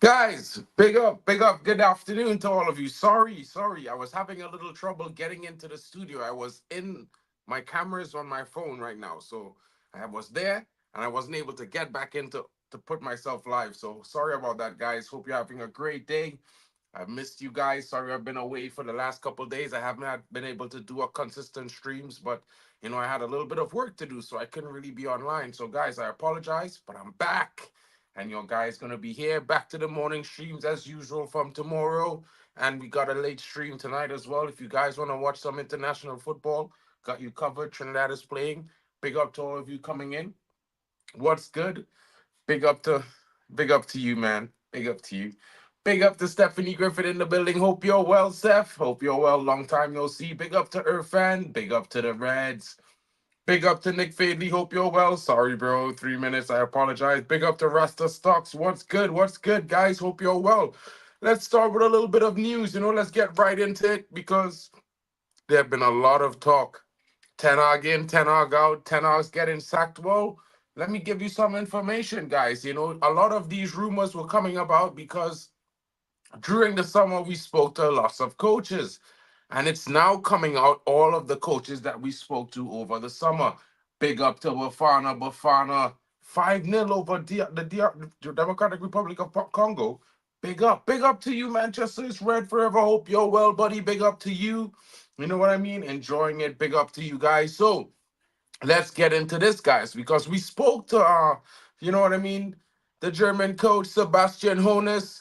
Guys, big up. Good afternoon to all of you. Sorry. I was having a little trouble getting into the studio. I was in my cameras on my phone right now. So I was there and I wasn't able to get back into to put myself live. So sorry about that, guys. Hope you're having a great day. I've missed you guys. Sorry I've been away for the last couple of days. I haven't been able to do a consistent streams, but I had a little bit of work to do, so I couldn't really be online. So guys, I apologize, but I'm back. And your guys gonna be here back to the morning streams as usual from tomorrow. And we got a late stream tonight as well. If you guys want to watch some international football, got you covered. Trinidad is playing. Big up to all of you coming in. What's good? Big up to big up to you, man. Big up to you. Big up to Stephanie Griffin in the building. Hope you're well, Steph. Hope you're well. Long time no see. Big up to Irfan. Big up to the Reds. Big up to Nick Fadley. Hope you're well. Sorry, bro. 3 minutes. I apologize. Big up to Rasta Stocks. What's good? What's good, guys? Hope you're well. Let's start with a little bit of news. Let's get right into it because there have been a lot of talk. Ten Hag in, Ten Hag out, Ten Hag's getting sacked. Well, let me give you some information, guys. A lot of these rumors were coming about because during the summer we spoke to lots of coaches, and it's now coming out all of the coaches that we spoke to over the summer. Big up to Bafana 5-0 over the Democratic Republic of Congo. Big up to you, Manchester is red forever. Hope you're well, buddy. Big up to you. You know what I mean? Enjoying it. Big up to you guys. So let's get into this, guys, because we spoke to you know what I mean, the German coach Sebastian Hoeneß.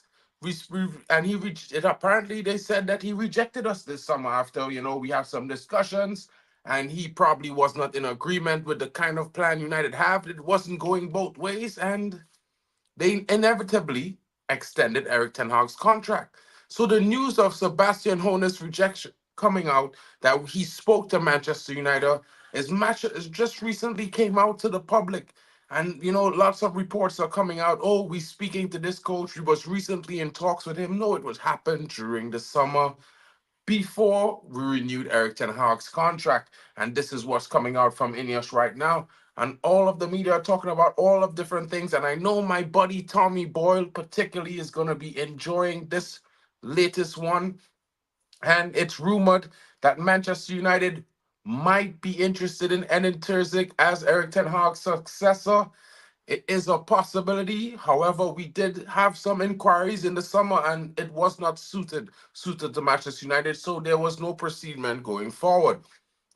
And it apparently they said that he rejected us this summer after we have some discussions, and he probably was not in agreement with the kind of plan United have. It wasn't going both ways, and they inevitably extended Eric Ten Hag's contract. So the news of Sebastian Hoeneß rejection coming out that he spoke to Manchester United is just recently came out to the public. And lots of reports are coming out. Oh, we speaking to this coach. We was recently in talks with him. No, it was happened during the summer before we renewed Eric Ten Hag's contract. And this is what's coming out from Ineos right now. And all of the media are talking about all of different things. And I know my buddy Tommy Boyle particularly is going to be enjoying this latest one. And it's rumored that Manchester United might be interested in Edin Terzic as Eric Ten Hag's successor. It is a possibility. However, we did have some inquiries in the summer, and it was not suited to Manchester United, so there was no proceedment going forward.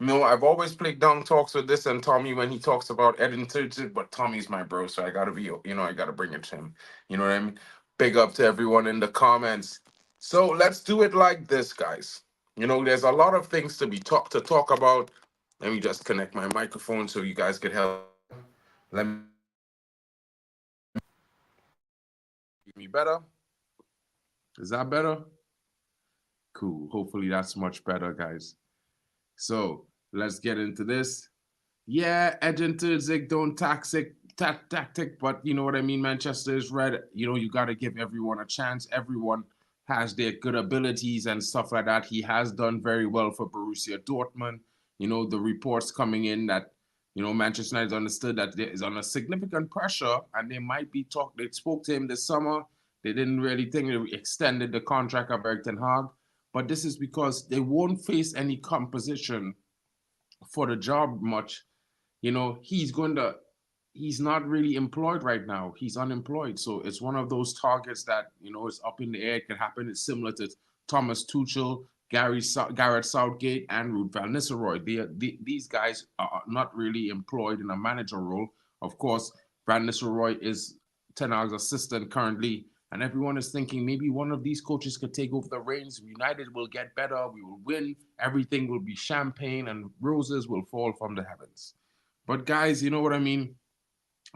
I've always played down talks with this and Tommy when he talks about Edin Terzic, but Tommy's my bro, so I gotta I gotta bring it to him. You know what I mean? Big up to everyone in the comments. So let's do it like this, guys. There's a lot of things to talk about. Let me just connect my microphone so you guys can help. Let me better. Is that better? Cool. Hopefully that's much better, guys. So let's get into this. Yeah, Edin Terzic, don't tactic, but you know what I mean. Manchester is red. You got to give everyone a chance. Everyone has their good abilities and stuff like that. He has done very well for Borussia Dortmund. The reports coming in that Manchester United understood that there is under significant pressure, and they might be They spoke to him this summer. They didn't really think they extended the contract of Erik ten Hag, but this is because they won't face any competition for the job much. He's not really employed right now. He's unemployed. So it's one of those targets that, is up in the air. It can happen. It's similar to Thomas Tuchel, Gareth Southgate, and Ruud van Nistelrooy. These guys are not really employed in a manager role. Of course, Van Nistelrooy is Ten Hag's assistant currently, and everyone is thinking maybe one of these coaches could take over the reins. United will get better. We will win. Everything will be champagne and roses will fall from the heavens. But guys, you know what I mean?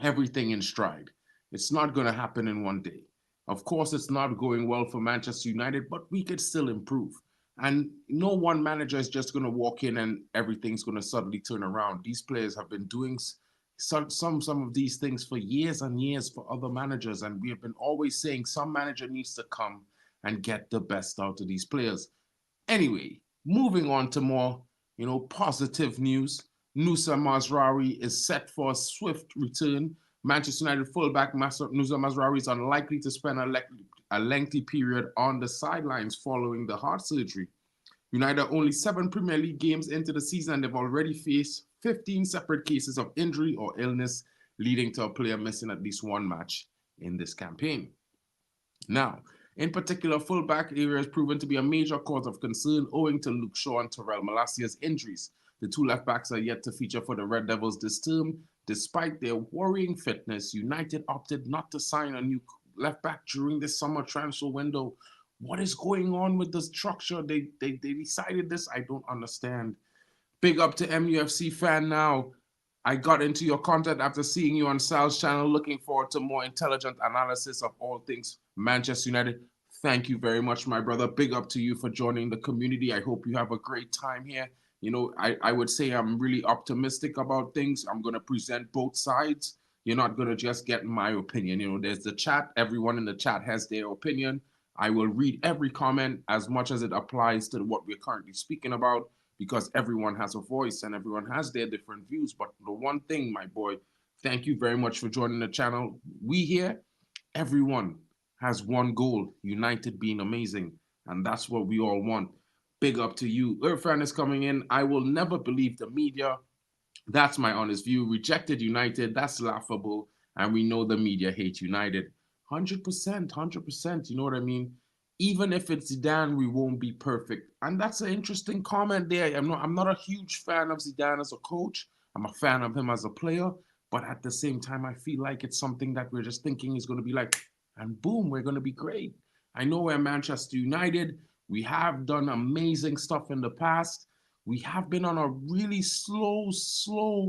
Everything in stride. It's not going to happen in one day. Of course, it's not going well for Manchester United, but we could still improve. And no one manager is just going to walk in and everything's going to suddenly turn around. These players have been doing some of these things for years and years for other managers, and we have been always saying some manager needs to come and get the best out of these players. Anyway, moving on to more, positive news. Nusa Mazraoui is set for a swift return. Manchester United fullback Nusa Mazraoui is unlikely to spend a lengthy period on the sidelines following the heart surgery. United are only 7 Premier League games into the season and they've already faced 15 separate cases of injury or illness, leading to a player missing at least one match in this campaign. Now, in particular, fullback area has proven to be a major cause of concern owing to Luke Shaw and Terrell Malacia's injuries. The two left backs are yet to feature for the Red Devils this term. Despite their worrying fitness, United opted not to sign a new left back during this summer transfer window. What is going on with the structure? They decided this. I don't understand. Big up to MUFCFAN now. I got into your content after seeing you on Sal's channel. Looking forward to more intelligent analysis of all things Manchester United. Thank you very much, my brother. Big up to you for joining the community. I hope you have a great time here. I would say I'm really optimistic about things. I'm going to present both sides. You're not going to just get my opinion. There's the chat. Everyone in the chat has their opinion. I will read every comment as much as it applies to what we're currently speaking about, because everyone has a voice and everyone has their different views. But the one thing, my boy, thank you very much for joining the channel. We here, everyone has one goal, United being amazing. And that's what we all want. Big up to you. Irfan is coming in. I will never believe the media. That's my honest view. Rejected United, that's laughable. And we know the media hate United. 100%, 100%. You know what I mean? Even if it's Zidane, we won't be perfect. And that's an interesting comment there. I'm not a huge fan of Zidane as a coach. I'm a fan of him as a player. But at the same time, I feel like it's something that we're just thinking is going to be like, and boom, we're going to be great. I know we're Manchester United. We have done amazing stuff in the past. We have been on a really slow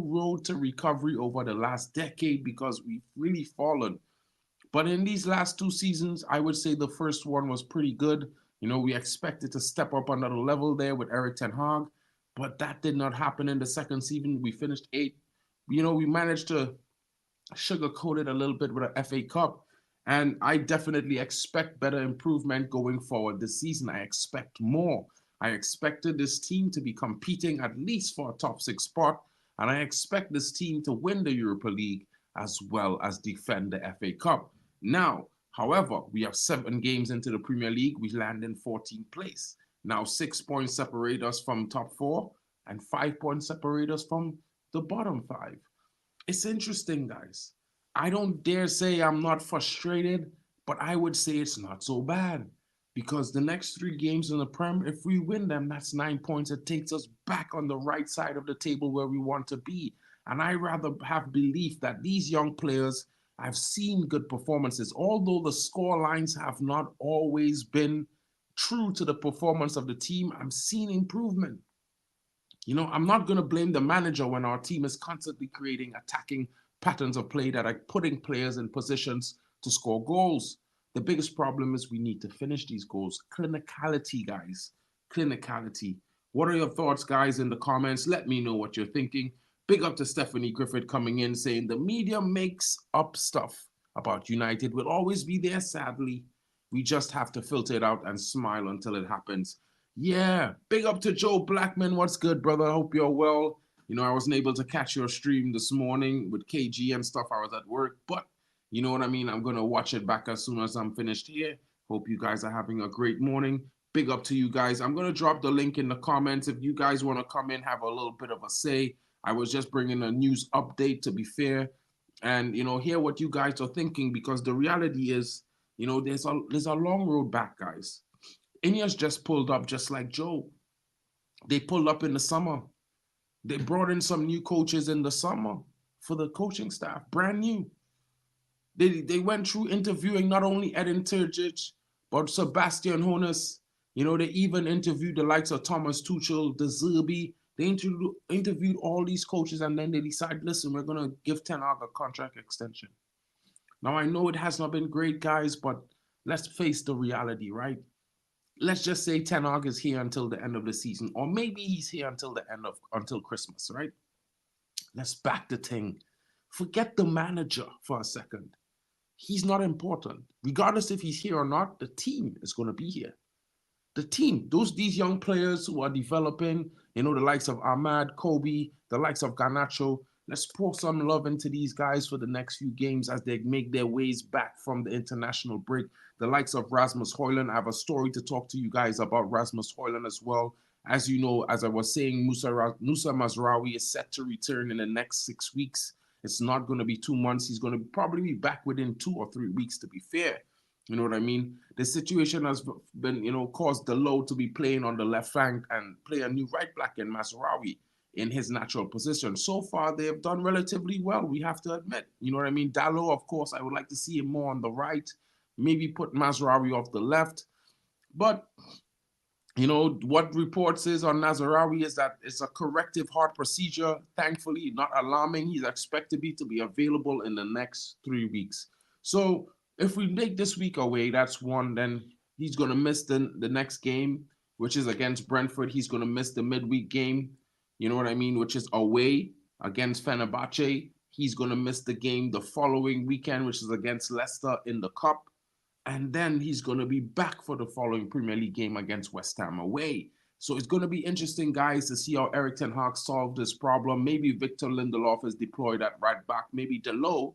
road to recovery over the last decade because we've really fallen. But in these last 2 seasons, I would say the first one was pretty good. We expected to step up another level there with Erik ten Hag, but that did not happen in the second season. We finished 8th. We managed to sugarcoat it a little bit with an FA Cup, and I definitely expect better improvement going forward this season. I expect more. I expected this team to be competing at least for a top 6 spot, and I expect this team to win the Europa League as well as defend the FA Cup. Now, however, we have 7 games into the Premier League. We land in 14th place. Now, 6 points separate us from top 4 and 5 points separate us from the bottom 5. It's interesting, guys. I don't dare say I'm not frustrated, but I would say it's not so bad, because the next 3 games in the Prem, if we win them, that's 9 points. It takes us back on the right side of the table where we want to be. And I rather have belief that these young players, I've seen good performances, although the score lines have not always been true to the performance of the team. I'm seeing improvement. I'm not going to blame the manager when our team is constantly creating attacking patterns of play that are putting players in positions to score goals. The biggest problem is we need to finish these goals. Clinicality, guys. Clinicality. What are your thoughts, guys, in the comments? Let me know what you're thinking. Big up to Stephanie Griffith coming in saying the media makes up stuff about United. Will always be there, sadly. We just have to filter it out and smile until it happens. Yeah, big up to Joe Blackman. What's good, brother? I hope you're well. I wasn't able to catch your stream this morning with KG and stuff. I was at work, but you know what I mean? I'm going to watch it back as soon as I'm finished here. Hope you guys are having a great morning. Big up to you guys. I'm going to drop the link in the comments. If you guys want to come in, have a little bit of a say. I was just bringing a news update, to be fair, and, hear what you guys are thinking, because the reality is, there's a long road back, guys. Ineos just pulled up just like Joe. They pulled up in the summer. They brought in some new coaches in the summer for the coaching staff, brand new. They went through interviewing not only Edin Terzic, but Sebastian Hoeneß. They even interviewed the likes of Thomas Tuchel, De Zerbi. They interviewed all these coaches, and then they decided, listen, we're going to give Ten Hag a contract extension. Now, I know it has not been great, guys, but let's face the reality, right? Let's just say Ten Hag is here until the end of the season, or maybe he's here until Christmas, right? Let's back the thing. Forget the manager for a second. He's not important. Regardless if he's here or not, the team is going to be here. The team, these young players who are developing, the likes of Ahmad, Kobe, the likes of Garnacho. Let's pour some love into these guys for the next few games as they make their ways back from the international break. The likes of Rasmus Højlund. I have a story to talk to you guys about Rasmus Højlund as well. As you know, as I was saying, Musa Mazraoui is set to return in the next 6 weeks. It's not going to be 2 months. He's going to probably be back within 2 or 3 weeks, to be fair. You know what I mean? The situation has been, caused Delo to be playing on the left flank and play a new right back in Mazraoui in his natural position. So far, they have done relatively well, we have to admit. You know what I mean? Dalot, of course, I would like to see him more on the right, maybe put Mazraoui off the left. But what reports is on Nazarawi is that it's a corrective heart procedure. Thankfully, not alarming. He's expected to be available in the next 3 weeks. So if we take this week away, that's one. Then he's going to miss the next game, which is against Brentford. He's going to miss the midweek game, you know what I mean, which is away against Fenerbahce. He's going to miss the game the following weekend, which is against Leicester in the Cup. And then he's going to be back for the following Premier League game against West Ham away. So it's going to be interesting, guys, to see how Eric Ten Hag solved this problem. Maybe Victor Lindelof is deployed at right back. Maybe Delo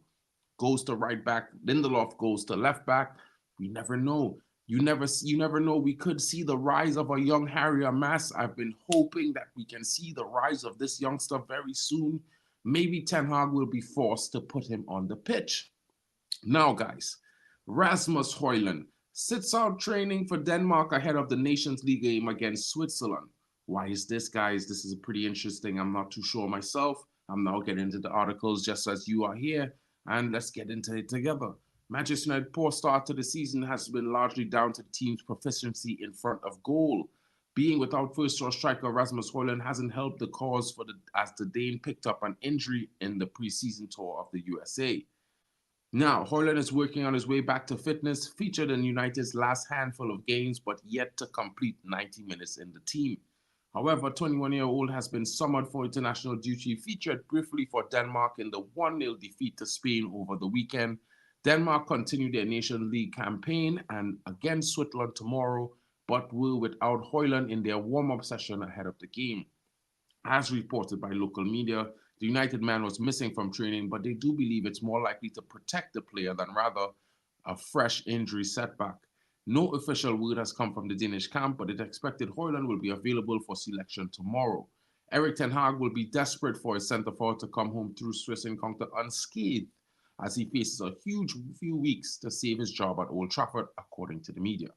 goes to right back. Lindelof goes to left back. We never know. You never know. We could see the rise of a young Harry Amass. I've been hoping that we can see the rise of this youngster very soon. Maybe Ten Hag will be forced to put him on the pitch. Now, guys, Rasmus Højlund sits out training for Denmark ahead of the Nations League game against Switzerland. Why is this, guys? This is pretty interesting. I'm not too sure myself. I'm now getting into the articles just as you are here, and let's get into it together. Manchester United's poor start to the season has been largely down to the team's proficiency in front of goal. Being without first-choice striker Rasmus Højlund hasn't helped the cause as the Dane picked up an injury in the preseason tour of the USA. Now, Højlund is working on his way back to fitness, featured in United's last handful of games, but yet to complete 90 minutes in the team. However, 21-year-old has been summoned for international duty, featured briefly for Denmark in the 1-0 defeat to Spain over the weekend. Denmark continued their Nations League campaign and against Switzerland tomorrow, but will without Højlund in their warm-up session ahead of the game. As reported by local media, the United man was missing from training, but they do believe it's more likely to protect the player than rather a fresh injury setback. No official word has come from the Danish camp, but it's expected Højlund will be available for selection tomorrow. Erik Ten Hag will be desperate for his centre forward to come home through Swiss encounter unscathed as he faces a huge few weeks to save his job at Old Trafford, according to the media.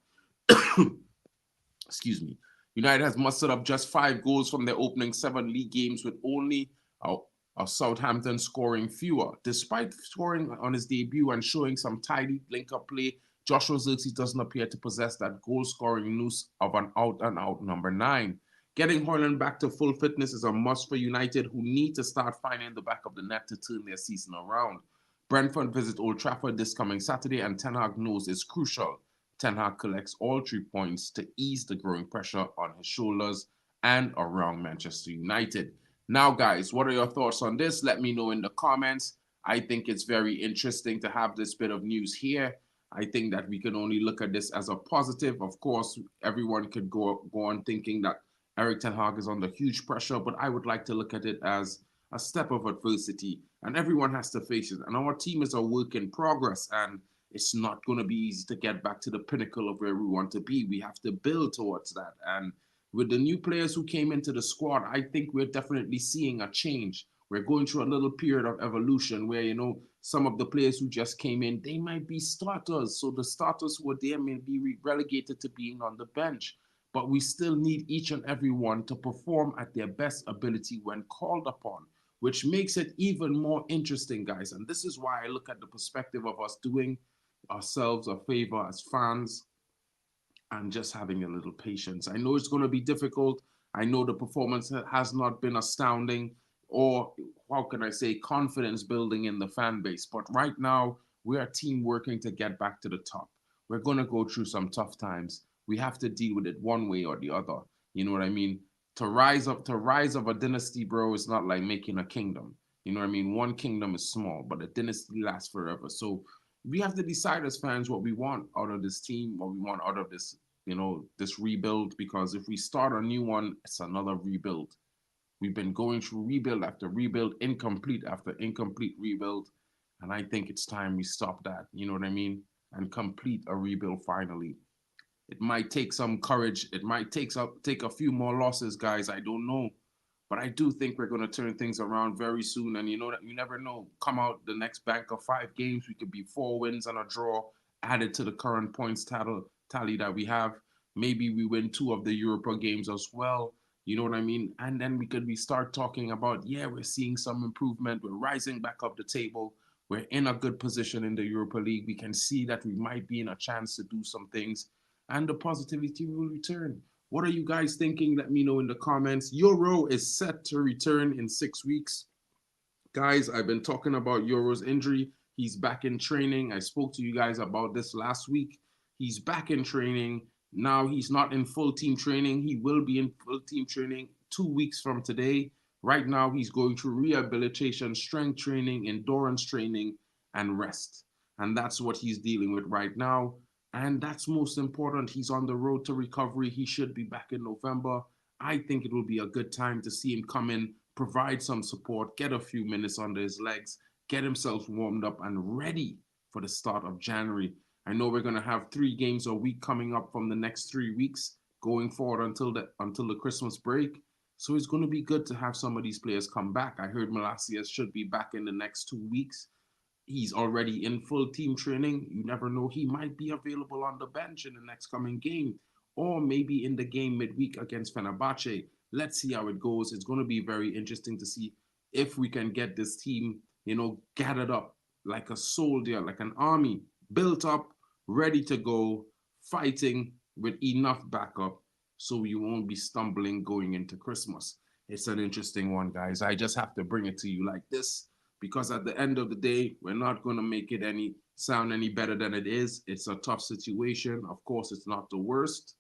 Excuse me. United has mustered up just 5 goals from their opening 7 league games, with only Southampton scoring fewer. Despite scoring on his debut and showing some tidy link-up play, Joshua Zirkzee doesn't appear to possess that goal-scoring nous of an out-and-out number 9. Getting Højlund back to full fitness is a must for United, who need to start finding the back of the net to turn their season around. Brentford visit Old Trafford this coming Saturday, and Ten Hag knows it's crucial Ten Hag collects all 3 points to ease the growing pressure on his shoulders and around Manchester United. Now, guys, what are your thoughts on this? Let me know in the comments. I think it's very interesting to have this bit of news here. I think that we can only look at this as a positive. Of course, everyone could go on thinking that Erik Ten Hag is under huge pressure, but I would like to look at it as a step of adversity, and everyone has to face it. And our team is a work in progress, and it's not going to be easy to get back to the pinnacle of where we want to be. We have to build towards that. And with the new players who came into the squad, I think we're definitely seeing a change. We're going through a little period of evolution where, some of the players who just came in, they might be starters. So the starters who are there may be relegated to being on the bench. But we still need each and every one to perform at their best ability when called upon, which makes it even more interesting, guys. And this is why I look at the perspective of us doing ourselves a favor as fans and just having a little patience. I know it's going to be difficult. I know the performance has not been astounding, or how can I say, confidence building in the fan base. But right now, We're a team working to get back to the top. We're going to go through some tough times. We have to deal with it one way or the other. You know what I mean? To rise of a dynasty, bro, is not like making a kingdom. You know what I mean? One kingdom is small, but a dynasty lasts forever. So we have to decide as fans what we want out of this team, what we want out of this, this rebuild. Because if we start a new one, it's another rebuild. We've been going through rebuild after rebuild, incomplete after incomplete rebuild. And I think it's time we stop that. You know what I mean? And complete a rebuild finally. It might take some courage. It might take a few more losses, guys. I don't know. But I do think we're going to turn things around very soon. And you know that you never know. Come out the next bank of 5 games, we could be 4 wins and a draw added to the current points tally that we have. Maybe we win 2 of the Europa games as well. You know what I mean? And then we start talking about, yeah, we're seeing some improvement. We're rising back up the table. We're in a good position in the Europa League. We can see that we might be in a chance to do some things, and the positivity will return. What are you guys thinking? Let me know in the comments. Euro is set to return in 6 weeks. Guys, I've been talking about Euro's injury. He's back in training. I spoke to you guys about this last week. He's back in training. Now he's not in full team training. He will be in full team training 2 weeks from today. Right now, he's going through rehabilitation, strength training, endurance training, and rest. And that's what he's dealing with right now. And that's most important. He's on the road to recovery. He should be back in November. I think it will be a good time to see him come in, provide some support, get a few minutes under his legs, get himself warmed up and ready for the start of January. I know we're going to have 3 games a week coming up from the next 3 weeks going forward until the Christmas break. So it's going to be good to have some of these players come back. I heard Malacias should be back in the next 2 weeks. He's already in full team training. You never know. He might be available on the bench in the next coming game, or maybe in the game midweek against Fenerbahce. Let's see how it goes. It's going to be very interesting to see if we can get this team, gathered up like a soldier, like an army, built up, ready to go, fighting with enough backup so we won't be stumbling going into Christmas. It's an interesting one, guys. I just have to bring it to you like this, because at the end of the day, we're not going to make it sound any better than it is. It's a tough situation. Of course, it's not the worst.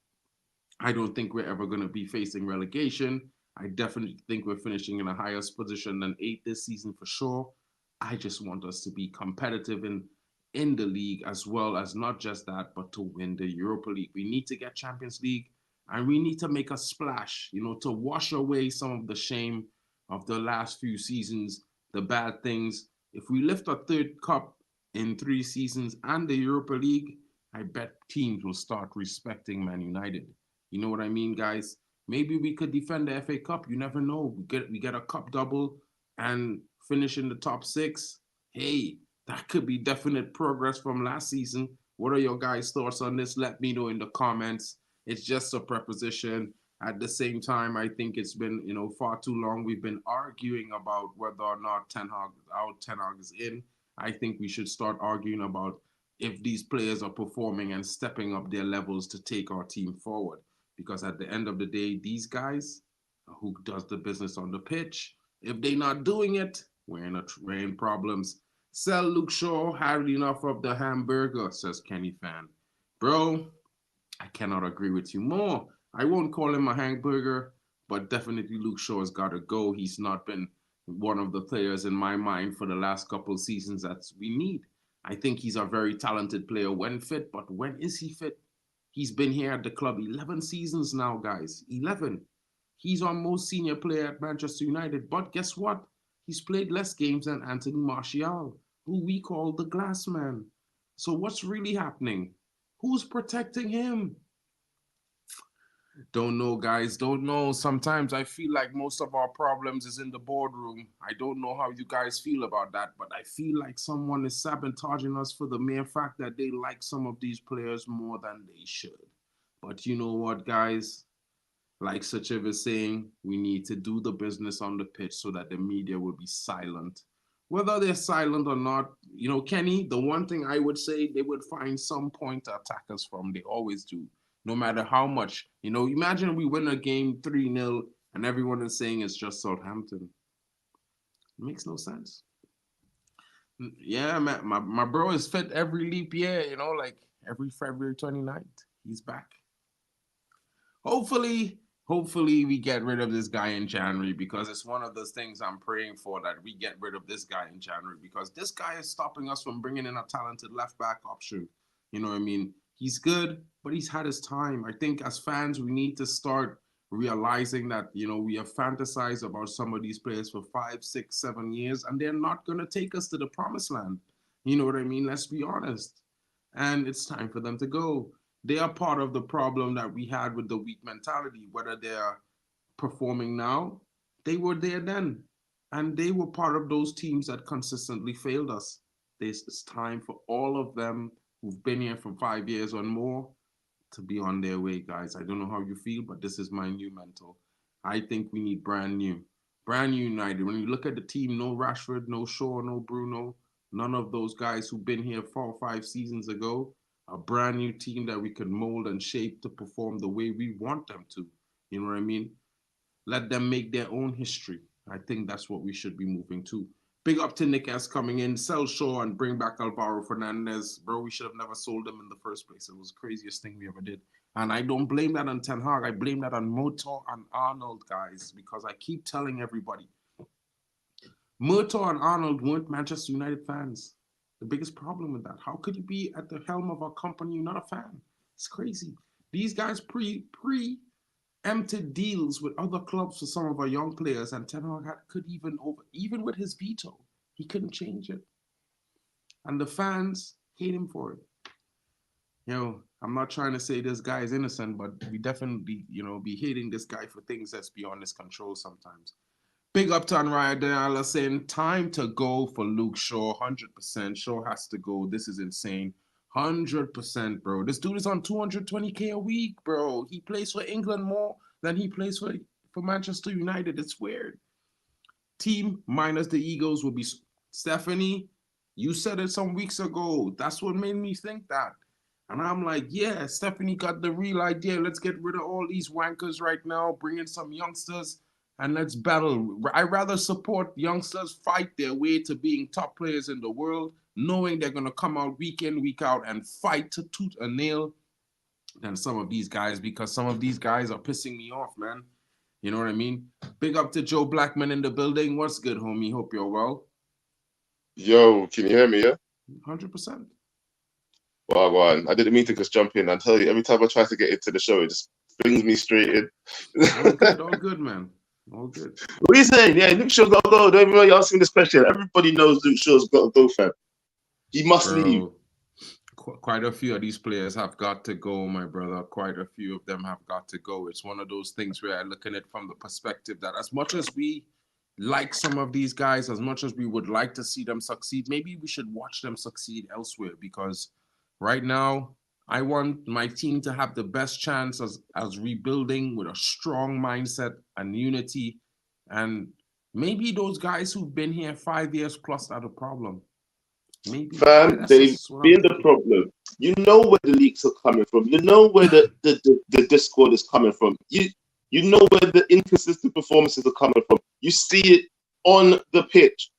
I don't think we're ever going to be facing relegation. I definitely think we're finishing in a higher position than 8 this season for sure. I just want us to be competitive in the league, as well as not just that, but to win the Europa League. We need to get Champions League, and we need to make a splash, to wash away some of the shame of the last few seasons, the bad things. If we lift a third cup in 3 seasons and the Europa League, I bet teams will start respecting Man United. You know what I mean, guys? Maybe we could defend the FA Cup. You never know. We get a cup double and finish in the top 6. Hey, that could be definite progress from last season. What are your guys' thoughts on this? Let me know in the comments. It's just a preposition. At the same time, I think it's been, far too long. We've been arguing about whether or not Ten Hag is out, Ten Hag is in. I think we should start arguing about if these players are performing and stepping up their levels to take our team forward. Because at the end of the day, these guys who does the business on the pitch, if they're not doing it, we're in problems. Sell Luke Shaw, had enough of the hamburger, says Kenny Fan. Bro, I cannot agree with you more. I won't call him a hamburger, but definitely Luke Shaw has got to go. He's not been one of the players in my mind for the last couple of seasons that we need. I think he's a very talented player when fit, but when is he fit? He's been here at the club 11 seasons now, guys. 11. He's our most senior player at Manchester United. But guess what? He's played less games than Anthony Martial, who we call the glass man. So what's really happening? Who's protecting him? Don't know, guys. Don't know. Sometimes I feel like most of our problems is in the boardroom. I don't know how you guys feel about that, but I feel like someone is sabotaging us for the mere fact that they like some of these players more than they should. But you know what, guys? Like Sachev is saying, we need to do the business on the pitch so that the media will be silent. Whether they're silent or not, Kenny, the one thing I would say, they would find some point to attack us from. They always do, no matter how much. Imagine we win a game 3-0 and everyone is saying it's just Southampton. It makes no sense. Yeah, man. My bro is fit every leap year, you know, like every February 29th. He's back. Hopefully we get rid of this guy in January, because it's one of those things I'm praying for, that we get rid of this guy in January, because this guy is stopping us from bringing in a talented left back option. You know what I mean? He's good, but he's had his time. I think as fans, we need to start realizing that, you know, we have fantasized about some of these players for 5, 6, 7 years, and they're not going to take us to the promised land. You know what I mean? Let's be honest. And it's time for them to go. They are part of the problem that we had with the weak mentality. Whether they're performing now, they were there then. And they were part of those teams that consistently failed us. It's time for all of them who've been here for 5 years or more to be on their way, guys. I don't know how you feel, but this is my new mental. I think we need brand new United. When you look at the team, no Rashford, no Shaw, no Bruno, none of those guys who've been here 4 or 5 seasons ago. A brand new team that we can mold and shape to perform the way we want them to. You know what I mean? Let them make their own history. I think that's what we should be moving to. Big up to Nick S coming in, sell Shaw and bring back Alvaro Fernandez. Bro, we should have never sold him in the first place. It was the craziest thing we ever did. And I don't blame that on Ten Hag. I blame that on Motor and Arnold, guys, because I keep telling everybody, Motor and Arnold weren't Manchester United fans. The biggest problem with that. How could you be at the helm of a company you're not a fan? It's crazy. These guys empted deals with other clubs for some of our young players, and Ten Hag could even with his veto, he couldn't change it. And the fans hate him for it. You know, I'm not trying to say this guy is innocent, but we definitely, you know, be hating this guy for things that's beyond his control sometimes. Big up to Anraya Diallo saying, time to go for Luke Shaw, 100%. Shaw has to go. This is insane. 100%, bro. This dude is on 220K a week, bro. He plays for England more than he plays for Manchester United. It's weird. Team minus the egos will be Stephanie. You said it some weeks ago. That's what made me think that. And I'm like, yeah, Stephanie got the real idea. Let's get rid of all these wankers right now, bring in some youngsters, and let's battle. I rather support youngsters fight their way to being top players in the world, knowing they're going to come out week in, week out and fight to tooth and nail, than some of these guys, because some of these guys are pissing me off, man. You know what I mean? Big up to Joe Blackman in the building. What's good, homie? Hope you're well. Yo, can you hear me, yeah? 100%. Well, go on. I didn't mean to just jump in. I tell you, every time I try to get into the show, it just brings me straight in. All good, man. All good. What are you saying? Yeah, Luke Shaw's got to go. Don't even know you're asking this question. Everybody knows Luke Shaw's got to go, fam. He must leave. Quite a few of these players have got to go, my brother. Quite a few of them have got to go. It's one of those things where I look at it from the perspective that as much as we like some of these guys, as much as we would like to see them succeed, maybe we should watch them succeed elsewhere, because right now, I want my team to have the best chance as rebuilding with a strong mindset and unity. And maybe those guys who've been here 5 years plus are the problem. Maybe. Fam, they've been the problem. You know where the leaks are coming from. You know where the discord is coming from. You know where the inconsistent performances are coming from. You see it on the pitch.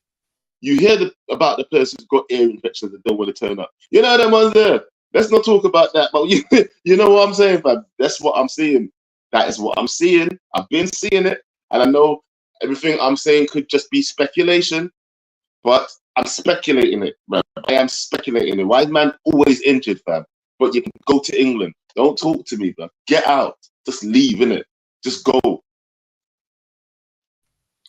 You hear about the players who've got ear infections that don't want to turn up. You know them ones there. Let's not talk about that. But you know what I'm saying, fam? That's what I'm seeing. That is what I'm seeing. I've been seeing it. And I know everything I'm saying could just be speculation. But I'm speculating it, man. I am speculating it. Why is man always injured, fam? But you can go to England. Don't talk to me, fam. Get out. Just leave, innit? Just go.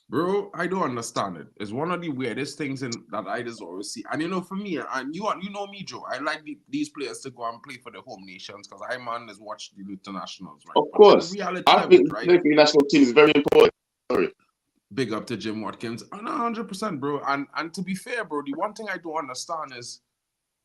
Bro, I don't understand it. It's one of the weirdest things that I just always see. And you know, for me, and you know me, Joe, I like these players to go and play for the home nations, because I, man, has watched the internationals, right? Of course. I think right? the national team is very important. Sorry. Big up to Jim Watkins. 100%, bro. And to be fair, bro, the one thing I don't understand is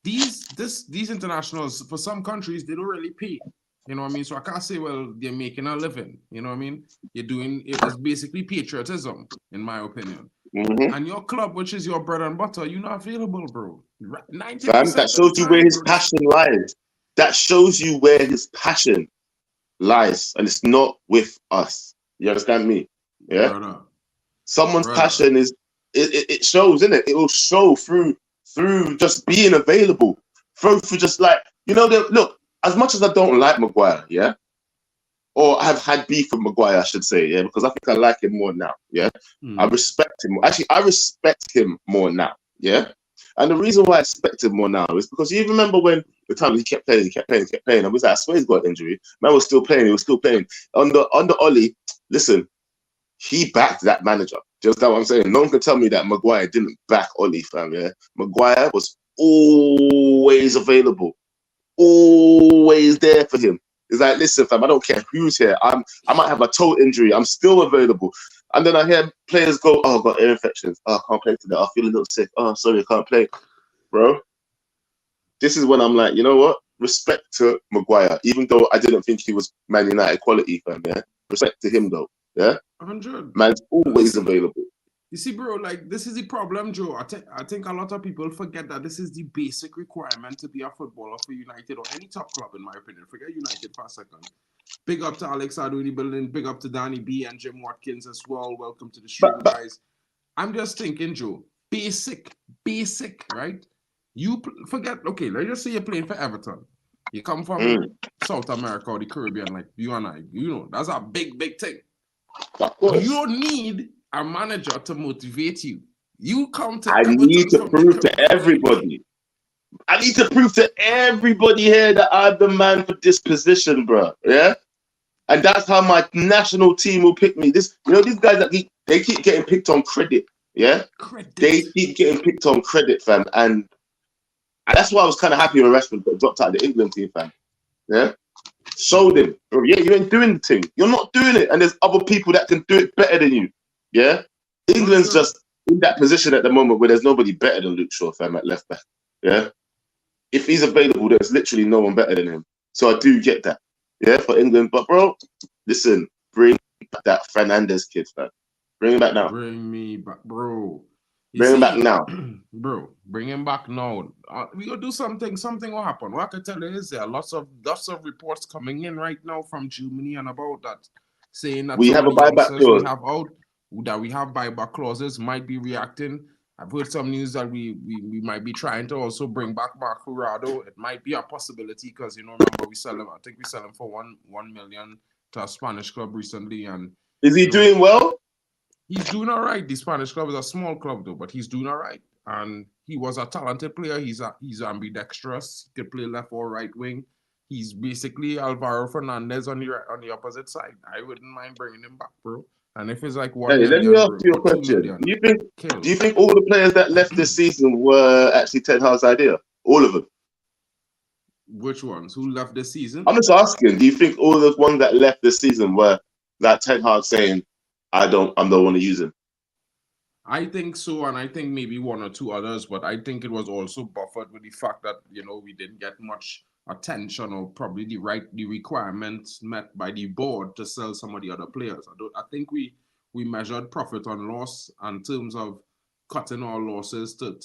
these internationals, for some countries, they don't really pay. You know what I mean? So I can't say, well, they're making a living. You know what I mean? It's basically patriotism, in my opinion. Mm-hmm. And your club, which is your bread and butter, you're not available, bro. 90% Fam, that shows you where his passion lies. That shows you where his passion lies. And it's not with us. You understand me? Yeah? Brother. Someone's passion is, it shows, innit? It will show through through just being available, through just like, look, as much as I don't like Maguire, yeah, or I've had beef with Maguire, I should say, yeah, because I think I like him more now, yeah. I respect him. Actually, I respect him more now, yeah. And the reason why I respect him more now is because you remember when the time he kept playing, and I was like, I swear he's got an injury. Man was still playing, he was still playing. Under Ollie, listen, he backed that manager. Just that what I'm saying. No one can tell me that Maguire didn't back Ollie, fam, yeah. Maguire was always available, always there for him. It's like, listen, fam, I don't care who's here. I might have a toe injury. I'm still available. And then I hear players go, oh, I've got ear infections. Oh, I can't play today. I feel a little sick. Oh, sorry, I can't play. Bro, this is when I'm like, you know what? Respect to Maguire, even though I didn't think he was Man United quality, fam, yeah? Respect to him, though, yeah? 100. Man's always available. You see, bro, like, this is the problem, Joe. I think a lot of people forget that this is the basic requirement to be a footballer for United or any top club, in my opinion. Forget United for a second. Big up to Alex Adu in the building. Big up to Danny B and Jim Watkins as well. Welcome to the stream, guys. I'm just thinking, Joe, basic, right? You forget, okay, let's just say you're playing for Everton. You come from South America or the Caribbean, like you and I, that's a big thing. Of course. You don't need a manager to motivate you. You come to I need to prove to everybody. I need to prove to everybody here that I'm the man for this position, bro. Yeah? And that's how my national team will pick me. These guys that they keep getting picked on credit. Yeah? They keep getting picked on credit, fam. And that's why I was kind of happy when Rashford got dropped out of the England team, fam. Yeah? Showed him. Bro, yeah, you ain't doing the thing. You're not doing it. And there's other people that can do it better than you. Yeah? England's just in that position at the moment where there's nobody better than Luke Shaw, fam, at left back. Yeah? If he's available, there's literally no one better than him. So I do get that. Yeah, for England. But, bro, listen, bring back that Fernandez kid, fam. Bring him back now. Bring me back, bro. Bring him back now. Bro, bring him back now. We gonna do something. Something will happen. What I can tell you is there are lots of reports coming in right now from Germany and about that, saying that we have a buyback clause. We have buyback clauses might be reacting. I've heard some news that we might be trying to also bring back Marco Rado. It might be a possibility because remember we sell him. I think we sell him for 1 million to a Spanish club recently. And is he doing well? He's doing all right. The Spanish club is a small club though, but he's doing all right. And he was a talented player. He's ambidextrous. He could play left or right wing. He's basically Alvaro Fernandez on the opposite side. I wouldn't mind bringing him back, bro. And if it's like 1 million, let me ask you a question. Do you think all the players that left this season were actually Ten Hag's idea? All of them? Which ones? Who left this season? I'm just asking. Do you think all the ones that left this season were that Ten Hag saying, I don't want to use him? I think so, and I think maybe one or two others, but I think it was also buffered with the fact that we didn't get much attention or probably the requirements met by the board to sell some of the other players. I think we measured profit on loss in terms of cutting our losses to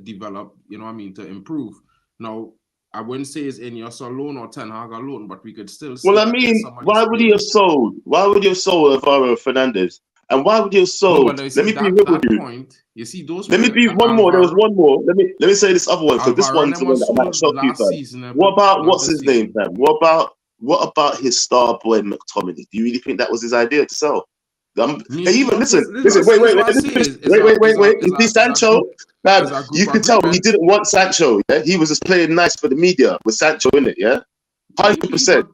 develop, to improve. Now, I wouldn't say it's Ineos alone or Ten Hag alone, but we could still. Well, I mean, why would he have sold? Why would you have sold Alvaro Fernandez? And why would you have sold? Let me be real with you. Point, you see those. Let me be one more. There was one more. Let me say this other one because this one's the one that might shock you, fam. What about what's his name, fam? What about his star boy McTominay? Do you really think that was his idea to sell? Even listen. Wait. Is he Sancho? You can tell he didn't want Sancho. Yeah, he was just playing nice for the media with Sancho in it. Yeah, 100%.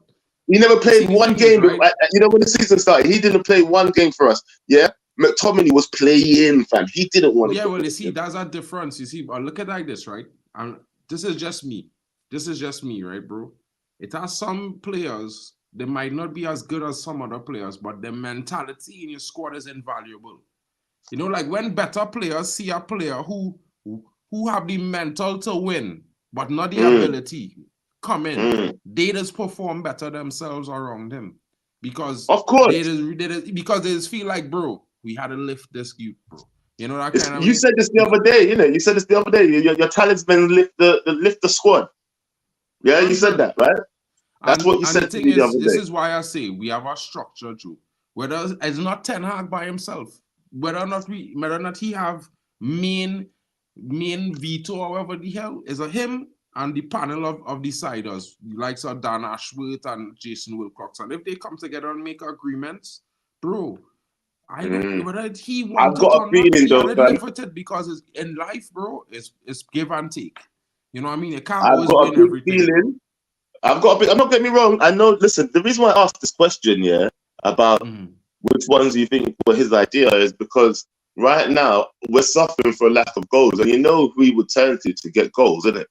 He never played one game. Right? When the season started, he didn't play one game for us. Yeah, McTominay was playing, fam. He didn't want. Yeah, well, you see, that's a difference. You see, look at it like this, right? And this is just me. Right, bro? It has some players. They might not be as good as some other players, but the mentality in your squad is invaluable. Like when better players see a player who have the mental to win, but not the ability, come in, they just perform better themselves around him. Because of course, because they just feel like, bro, we had to lift this youth, bro. That kind of. You said this the other day, You said this the other day. Your talisman lift the squad. Yeah, you said that, right? That's what you said to me the other day. This is why I say we have a structure, Joe. Whether it's not Ten Hag by himself, whether or not he have main main veto, however the hell, is a him and the panel of deciders, the likes of Dan Ashworth and Jason Wilcox. And if they come together and make agreements, bro, I don't whether he I've wanted got a or not, feeling he though, had to fam. live with it because in life, bro, it's give and take. You know what I mean? It can't I've always got a win big everything. feeling. I'm not getting me wrong. I know. Listen, the reason why I asked this question, yeah, about which ones you think were his idea is because right now we're suffering for a lack of goals, and you know who we would turn to get goals, isn't it?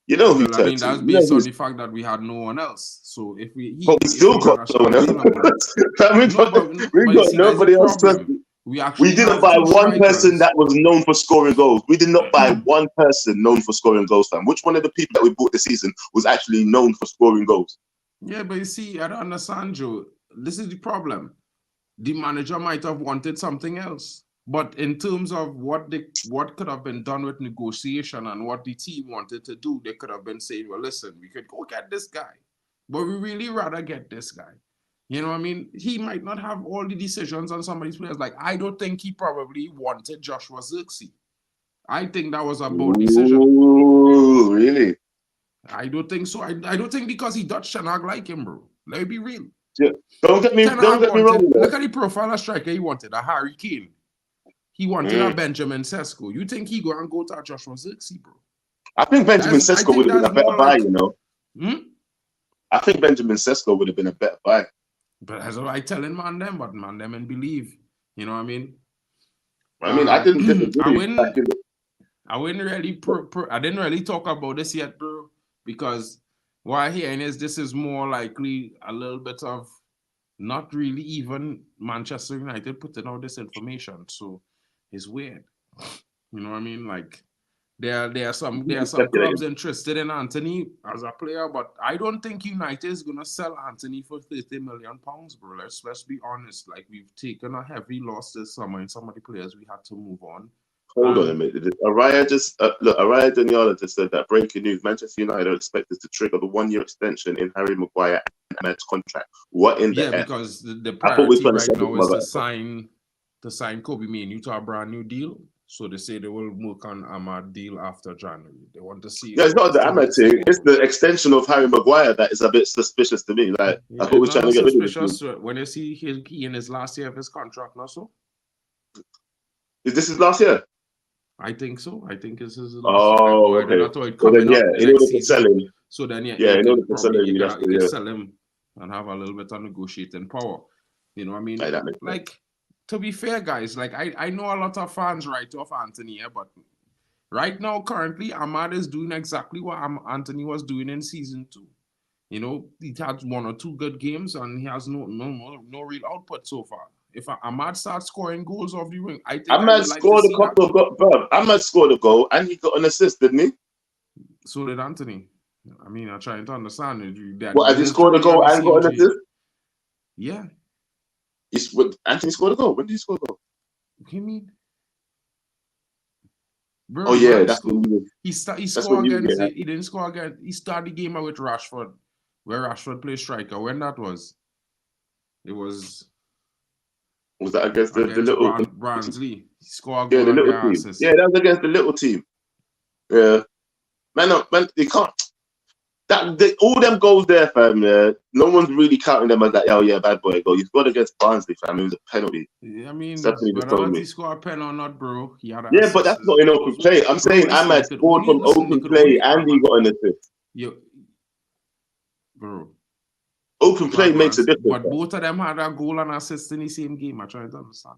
You know who Well, I mean, to. that's You know based on who's, the fact that we had no one else. So if we but we still had got a no one else. striker number, we no, got you see, that's the nobody else. problem. We We actually didn't have buy two one person strikers. that was known for scoring goals. We did not buy one person known for scoring goals, fam. Which one of the people that we bought this season was actually known for scoring goals? Yeah, but you see, I don't understand, Joe. This is the problem. The manager might have wanted something else. But in terms of what could have been done with negotiation and what the team wanted to do, they could have been saying, well, listen, we could go get this guy, but we really rather get this guy. You know what I mean? He might not have all the decisions on some of these players. Like, I don't think he probably wanted Joshua Zirkzee. I think that was a bold decision. Ooh, really? I don't think so. I don't think because he Dutch Chanag like him, bro. Let me be real. Yeah. Don't get me wrong. Look at the profile of striker he wanted, a Harry Kane. He wanted a Benjamin Sesko. You think he go to a Joshua Zirkzee, bro? I think Benjamin Sesko would have been a better buy, you know. I think Benjamin Sesko would have been a better buy. But as I telling man them and believe. You know what I mean? I mean, I didn't disagree. I didn't really talk about this yet, bro, because what I'm hearing is this is more likely a little bit of not really even Manchester United putting out this information. So it's weird. You know what I mean? Like there are some clubs interested in Anthony as a player, but I don't think United is gonna sell Anthony for £30 million, bro. Let's be honest. Like, we've taken a heavy loss this summer in some of the players we had to move on. Hold on a minute. Araya Daniela just said that breaking news: Manchester United are expected to trigger the 1-year extension in Harry Maguire and Ahmed's contract. What in the F? Because the priority right now is to sign Kobe Mainoo to a brand new deal. So they say they will work on Ahmad deal after January. They want to see. Yeah, it's not the Ahmad thing. It's the extension of Harry Maguire that is a bit suspicious to me. Like, I thought we were trying to get rid of him. When you see he in his last year of his contract, not so? Is this his last year? I think so. I think this is his last year. Oh, okay. So then, in order to sell him. So then, in order to sell him, you can sell him and have a little bit of negotiating power. You know what I mean? Like, to be fair, guys, like I know a lot of fans write off Anthony here, but right now, currently, Ahmad is doing exactly what Anthony was doing in season 2. You know, he had 1 or 2 good games, and he has no real output so far. If Ahmad starts scoring goals off the wing, I think Ahmad scored a couple of goals. Ahmad scored a goal and he got an assist, didn't he? So did Anthony. I mean, I'm trying to understand it. What, has he scored a goal and got an assist? Yeah. Anthony scored a goal. When did he score a goal? What do you mean? Bro, oh yeah, that's he scored against. He didn't score again. He started the game out with Rashford, where Rashford plays striker. When that was, it was. Was that against the little Barnsley? He scored the little team. Assist. Yeah, that was against the little team. Yeah, man, they can't. All them goals there, fam. Yeah, no one's really counting them as that. Oh yeah, bad boy goal. You scored against Barnsley, fam. It was a penalty. Yeah, I mean, whether he scored a pen or not, bro, he had. But that's not in open play. I'm saying Ahmad scored from open play and he got an assist. Bro. Open play makes a difference. But both of them had a goal and assist in the same game. I try to understand.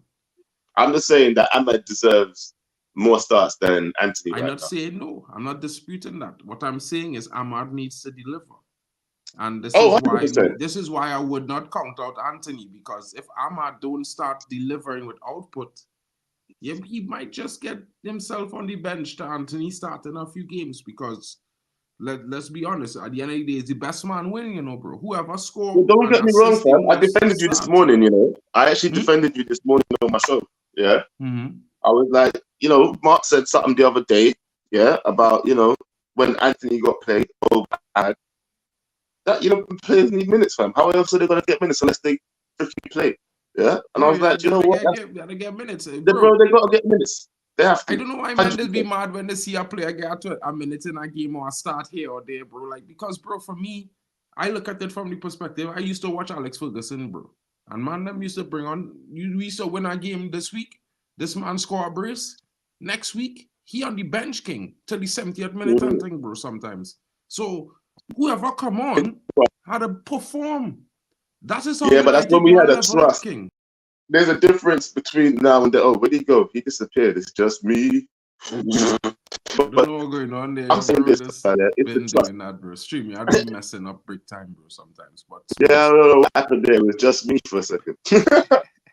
I'm just saying that Ahmad deserves more starts than Anthony. I'm not saying no. I'm not disputing that. What I'm saying is Ahmad needs to deliver. And this is why I would not count out Anthony, because if Ahmad don't start delivering with output, he might just get himself on the bench to Anthony starting a few games, because let's be honest, at the end of the day, it's the best man winning, you know, bro. Whoever scores. Well, don't get me wrong, fam. I defended you this morning, you know. I actually defended you this morning on my show. Yeah. I was like, you know, Mark said something the other day, yeah, about, you know, when Anthony got played, that, you know, players need minutes, fam. How else are they going to get minutes unless they freaking play? Yeah. And I was like, you know what? They gotta get minutes. Bro, they got to get minutes. They have to. I don't know why man they be mad when they see a player get to a minute in a game or a start here or there, bro. Like, because, bro, for me, I look at it from the perspective, I used to watch Alex Ferguson, bro. And man, them used to bring on, we used to win a game this week. This man score a brace. Next week, he on the bench, king, till the 70th minute, I think, bro, sometimes. So, whoever come on had to perform. That is how but that's when we had a trust. King. There's a difference between now and then. Oh, where'd he go? He disappeared. It's just me. But don't know what's going on there. I'm saying this, it's been doing that, bro. Streaming, I've been messing up big time, bro, sometimes. But yeah, I don't know what happened there. It was just me for a second.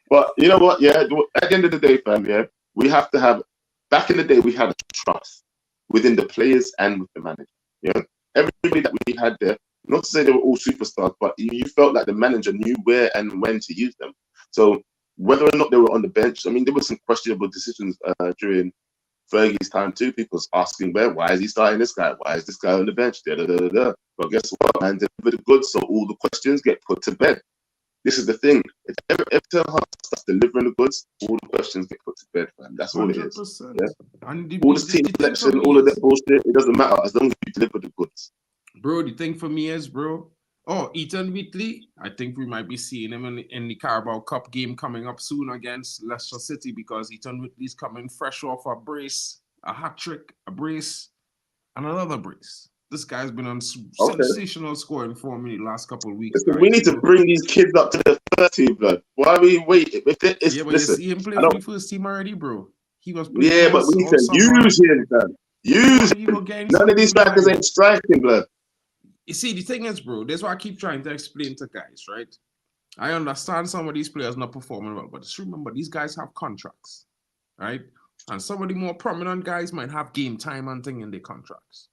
But you know what? Yeah, at the end of the day, fam, yeah, we have to have. Back in the day, we had a trust within the players and with the manager. Yeah, everybody that we had there. Not to say they were all superstars, but you felt like the manager knew where and when to use them. So whether or not they were on the bench, I mean, there were some questionable decisions during Fergie's time too. People's asking, why is he starting this guy? Why is this guy on the bench? Da, da, da, da, da. But guess what, man? Deliver the goods, so all the questions get put to bed. This is the thing. If every Ten Hag starts delivering the goods, all the questions get put to bed, man. That's all 100%. It is. Yeah? And all this team selection, all of that bullshit, it doesn't matter as long as you deliver the goods. Bro, the thing for me is, bro, Ethan Whitley, I think we might be seeing him in the Carabao Cup game coming up soon against Leicester City, because Ethan Whitley's coming fresh off a brace, a hat-trick, a brace, and another brace. This guy's been on sensational scoring form in the last couple of weeks. Listen, we need to bring these kids up to the first team, blood. Why are we waiting? But you see him play for the first team already, bro. He was playing. Yeah, but we need to use him, man. Use him. None of these backers ain't striking, blood. You see, the thing is, bro, that's why I keep trying to explain to guys, right? I understand some of these players not performing well, but just remember, these guys have contracts, right? And some of the more prominent guys might have game time and thing in their contracts.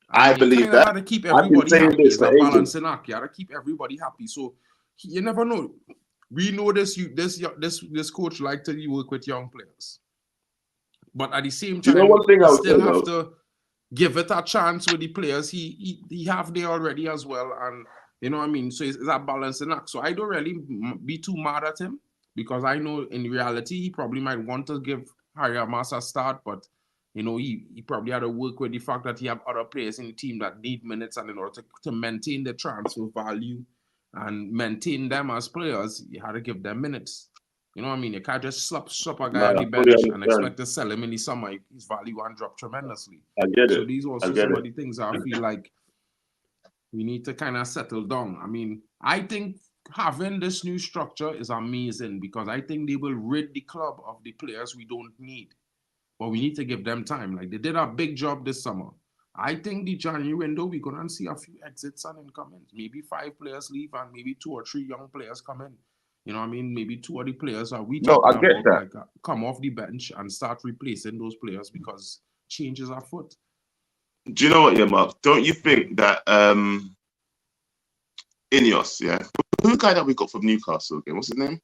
I believe that. You gotta keep everybody happy. It's a balancing act. You gotta keep everybody happy. So you never know. We know this coach like to work with young players, but at the same time, one thing I still have to give it a chance with the players he have there already as well, and you know what I mean. So it's that balancing act. So I don't really be too mad at him, because I know in reality he probably might want to give Harry Amasa a start, but you know, he probably had to work with the fact that he have other players in the team that need minutes, and in order to maintain the transfer value and maintain them as players, you had to give them minutes. You know what I mean? You can't just slap a guy on the bench and expect to sell him in the summer. His value won't drop tremendously. I get it. So these also some of the things I feel like we need to kind of settle down. I mean, I think having this new structure is amazing, because I think they will rid the club of the players we don't need. But we need to give them time. Like, they did a big job this summer. I think the January window, we're going to see a few exits and incomings. Maybe 5 players leave and maybe 2 or 3 young players come in. You know what I mean? Maybe 2 of the players are like, come off the bench and start replacing those players, because changes are afoot. Do you know what, Mark? Don't you think that Ineos, yeah? Who's the guy that we got from Newcastle again? What's his name?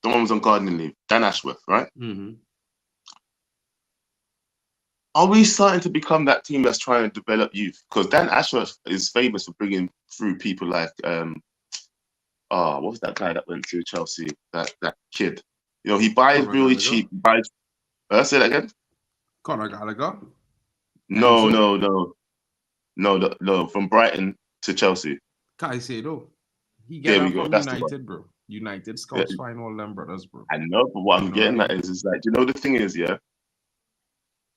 The one was on gardening leave. Dan Ashworth, right? Mm-hmm. Are we starting to become that team that's trying to develop youth? Because Dan Ashworth is famous for bringing through people like, what was that guy that went to Chelsea? That kid. You know, he buys really cheap. Say that again? Conor Gallagher? No. From Brighton to Chelsea. Caicedo. He got up from United, bro. United scouts find all them brothers, bro. I know, but what I'm getting at is like, you know, the thing is, yeah,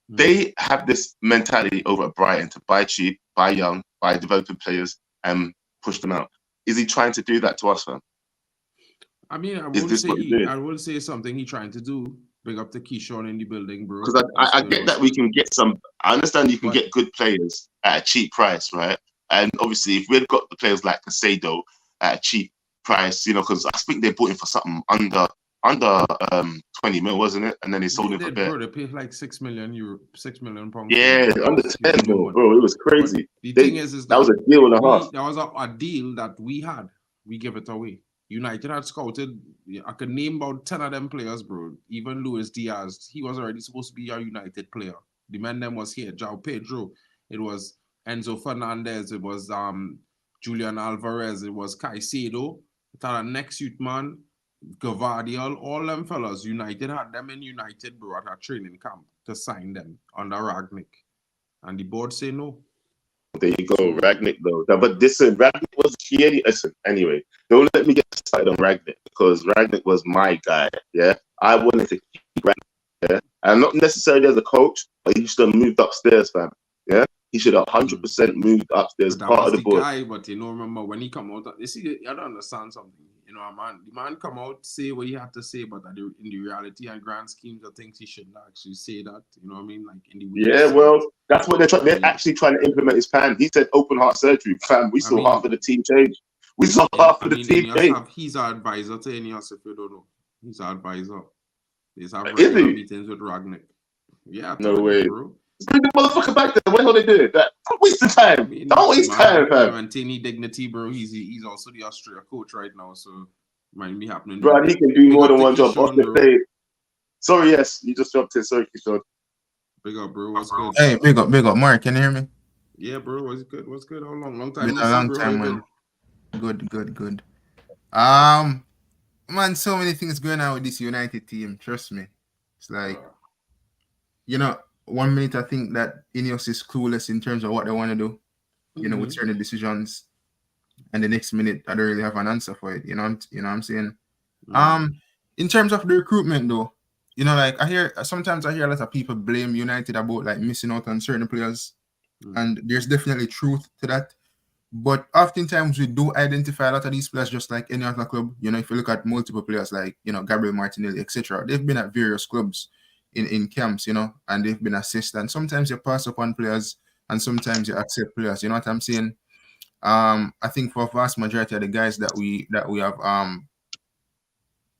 they have this mentality over at Brighton to buy cheap, buy young, buy developing players, and push them out. Is he trying to do that to us, fam? I mean, I will say something he's trying to do. Big up to Keyshawn in the building, bro. Because I get that we can get some. I understand you can get good players at a cheap price, right? And obviously, if we've got the players like Caicedo at a cheap price, you know, because I think they bought him for something under 20 mil, wasn't it? And then they sold him for bro, they paid like £6 million. Yeah, under 10 mil, bro. It was crazy. The thing is that was a deal and a half. That was a deal that we had. We give it away. United had scouted. I could name about 10 of them players, bro. Even Luis Diaz, he was already supposed to be a United player. The man them was here. João Pedro. It was Enzo Fernandez. It was Julian Alvarez. It was Caicedo. It had a next youth man. Gavardiol, all them fellas, United had them in United, bro, at a training camp to sign them under Ragnick. And the board say no. There you go, Ragnick though. But listen, Ragnick was listen, anyway, don't let me get started on Ragnick because Ragnick was my guy. Yeah, I wanted to keep Ragnick. Yeah, and not necessarily as a coach, but he should have moved upstairs, fam. Yeah, he should have 100% moved upstairs, But that part was of the the board. guy, but remember when he come out, you see, I don't understand something. The man come out, say what he had to say, but in the reality and grand schemes of things, he shouldn't actually say that. You know what I mean? Like in the way. Yeah, well, that's what they're trying. They're actually trying to implement his plan. He said open heart surgery, fam. We saw half of the team change. We saw half of the team change. He's our advisor to Ineos, if you don't know. He's our advisor. He's have regular meetings with Ragnick. Yeah, no way, bro. Bring the motherfucker back there. What are they doing? Don't waste the time. Don't waste time, fam. Maintaining dignity, bro. He's also the Austria coach right now, so might be happening. Bro, he can do more than one job. Off the plate. Sorry, yes, you just jumped in. Sorry, Kishon. Big up, bro. What's good? Hey, big up. Mark, can you hear me? Yeah, bro. What's good? How long time? Been a long time, man. Good. Man, so many things going on with this United team. Trust me. It's like, 1 minute I think that Ineos is clueless in terms of what they want to do, with certain decisions, and the next minute I don't really have an answer for it. You know what I'm saying? In terms of the recruitment though, like sometimes I hear a lot of people blame United about like missing out on certain players, and there's definitely truth to that. But oftentimes we do identify a lot of these players just like any other club. If you look at multiple players like Gabriel Martinelli, etc., they've been at various clubs in camps, and they've been assessed. And sometimes you pass upon players, and sometimes you accept players. You know what I'm saying? I think for a vast majority of the guys that we have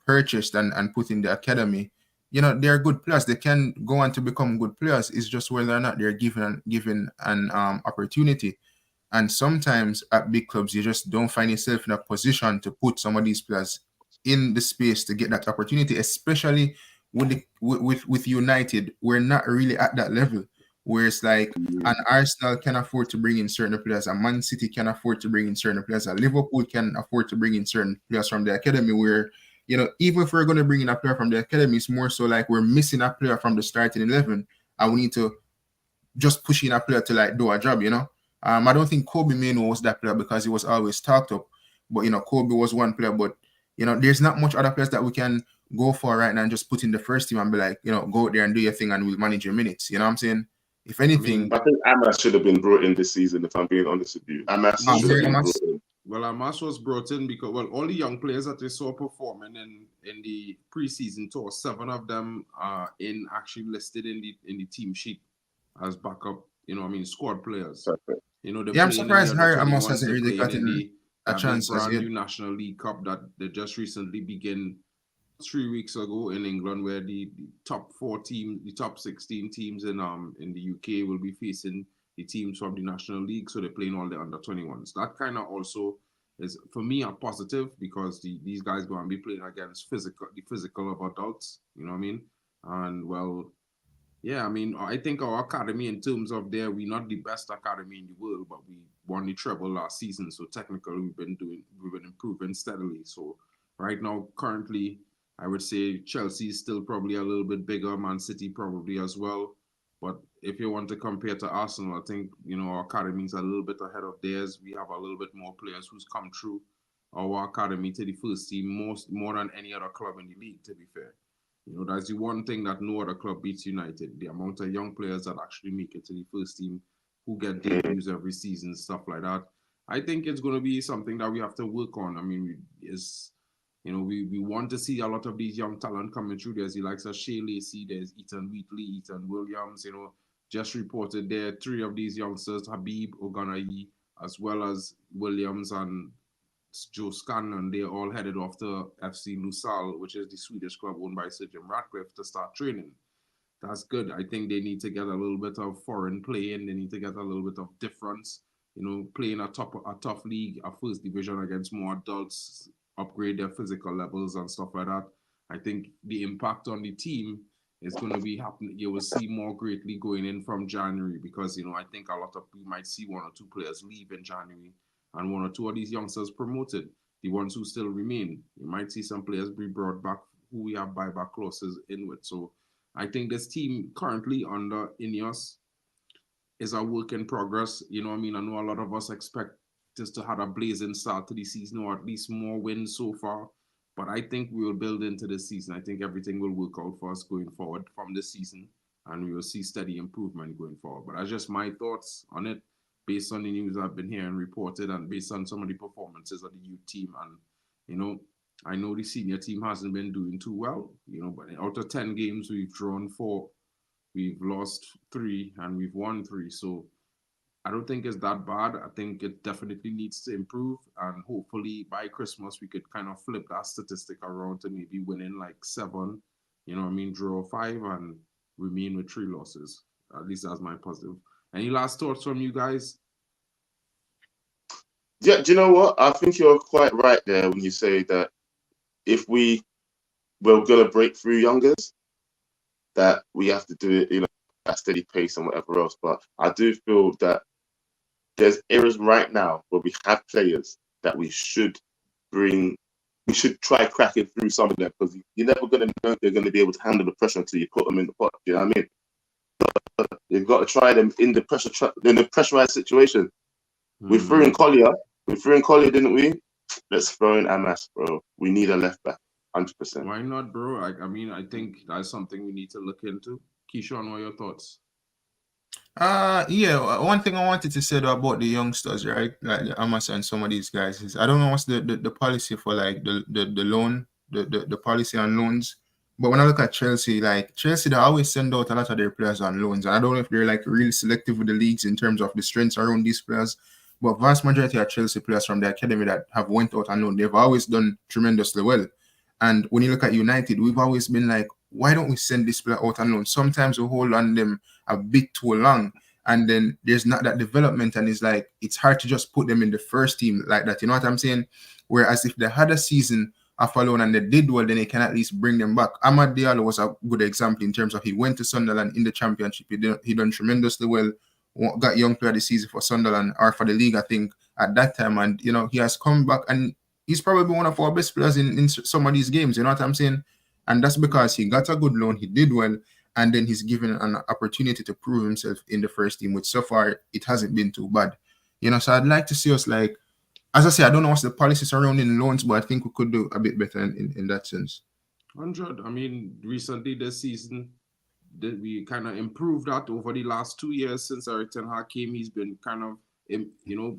purchased and put in the academy, they're good players. They can go on to become good players. It's just whether or not they're given an opportunity. And sometimes at big clubs, you just don't find yourself in a position to put some of these players in the space to get that opportunity, especially with United. We're not really at that level where it's like an Arsenal can afford to bring in certain players, a Man City can afford to bring in certain players, a Liverpool can afford to bring in certain players from the academy, where even if we're going to bring in a player from the academy, it's more so like we're missing a player from the starting 11 and we need to just push in a player to like do a job. I don't think Kobe Mainoo was that player because he was always talked up. But, Kobe was one player. But, there's not much other players that we can go for right now and just put in the first team and be like, go out there and do your thing and we'll manage your minutes. You know what I'm saying? If anything... I think Amas should have been brought in this season, if I'm being honest with you. Amas should have been brought in. Well, Amas was brought in because, all the young players that they saw performing in the preseason tour, 7 of them are actually listed in the team sheet as backup, squad players. Perfect. I'm surprised Harry Amos hasn't really gotten a chance as yet. New National League Cup that they just recently began 3 weeks ago in England, where the top 4 teams, the top 16 teams in the UK will be facing the teams from the National League, so they're playing all the under 21s. That kind of also is, for me, a positive because these guys going to be playing against the physical of adults. You know what I mean? And yeah, I think our academy, in terms of we're not the best academy in the world, but we won the treble last season. So technically, we've been improving steadily. So right now, currently, I would say Chelsea is still probably a little bit bigger, Man City probably as well. But if you want to compare to Arsenal, I think, our academy is a little bit ahead of theirs. We have a little bit more players who's come through our academy to the first team more than any other club in the league, to be fair. That's the one thing that no other club beats United. The amount of young players that actually make it to the first team, who get debuts every season, stuff like that. I think it's going to be something that we have to work on. We want to see a lot of these young talent coming through. There's the likes of Shea Lacey, there's Ethan Wheatley, Ethan Williams, just reported there. 3 of these youngsters, Habib Oganayi, as well as Williams and Joe Scanlon, they're all headed off to FC Lusal, which is the Swedish club owned by Sir Jim Ratcliffe, to start training. That's good. I think they need to get a little bit of foreign play in. They need to get a little bit of difference. Playing a tough league, a first division against more adults, upgrade their physical levels and stuff like that. I think the impact on the team is going to be happening. You will see more greatly going in from January because, I think a lot of we might see 1 or 2 players leave in January and 1 or 2 of these youngsters promoted. the ones who still remain. You might see some players be brought back who we have buyback clauses in with. So I think this team currently under Ineos is a work in progress. You know what I mean? I know a lot of us expect just to have a blazing start to the season or at least more wins so far. But I think we will build into this season. I think everything will work out for us going forward from this season, and we will see steady improvement going forward. But that's just my thoughts on it based on the news I've been hearing reported and based on some of the performances of the youth team. And, you know, I know the senior team hasn't been doing too well, you know, but out of 10 games, we've drawn 4, we've lost 3, and we've won 3. So I don't think it's that bad. I think it definitely needs to improve. And hopefully by Christmas, we could kind of flip that statistic around to maybe winning like 7, you know what I mean, draw 5 and remain with 3 losses. At least that's my positive. Any last thoughts from you guys? Yeah, do you know what? I think you're quite right there when you say that if we're gonna break through youngers, that we have to do it, you know, at steady pace and whatever else. But I do feel that there's areas right now where we have players that we should bring. We should try cracking through some of them because you're never going to know if they're going to be able to handle the pressure until you put them in the pot. You know what I mean? You've got to try them in the pressurized situation. We threw in Collier. We threw in Collier, didn't we? Let's throw in Amas, bro. We need a left back, 100%. Why not, bro? I mean, I think that's something we need to look into. Keyshawn, what are your thoughts? Yeah, one thing I wanted to say though about the youngsters, right? Like the Amas and some of these guys is I don't know what's the policy for like the loan, the policy on loans. But when I look at Chelsea, like Chelsea, they always send out a lot of their players on loans. And I don't know if they're like really selective with the leagues in terms of the strengths around these players. But vast majority of Chelsea players from the academy that have went out on loan, they've always done tremendously well. And when you look at United, we've always been like, why don't we send this player out on loan? Sometimes we hold on them a bit too long, and then there's not that development, and it's like it's hard to just put them in the first team like that. You know what I'm saying? Whereas if they had a season of a loan and they did well, then they can at least bring them back. Amad Diallo was a good example in terms of he went to Sunderland in the championship. He done tremendously well. Got young player of the season for Sunderland or for the league, I think, at that time. And you know, he has come back and he's probably one of our best players in some of these games. You know what I'm saying? And that's because he got a good loan, he did well, and then he's given an opportunity to prove himself in the first team, which so far it hasn't been too bad. You know, so I'd like to see us like, as I say, I don't know what's the policy surrounding loans, but I think we could do a bit better in that sense. 100. I mean, recently this season, we kind of improved that over the last 2 years since Eric Ten Hag came. He's been kind of, you know,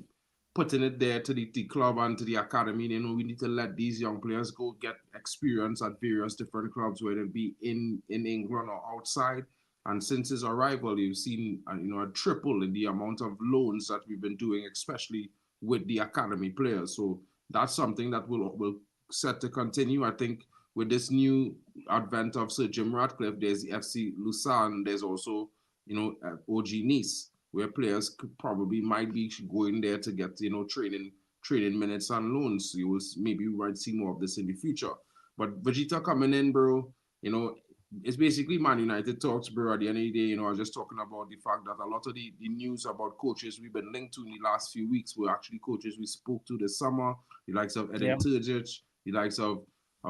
putting it there to the club and to the academy. You know, we need to let these young players go get experience at various different clubs, whether it be in England or outside. And since his arrival, you've seen, you know, a triple in the amount of loans that we've been doing, especially with the academy players. So that's something that will set to continue. I think with this new advent of Sir Jim Ratcliffe, there's the FC Lucerne, there's also, you know, OG Nice, where players could probably might be going there to get, you know, training minutes on loans. You will maybe we might see more of this in the future. But Vegeta coming in, bro, you know, it's basically Man United talks, bro. At the end of the day, you know, I was just talking about the fact that a lot of the news about coaches we've been linked to in the last few weeks were actually coaches we spoke to this summer, the likes of Edin Terzic, the likes of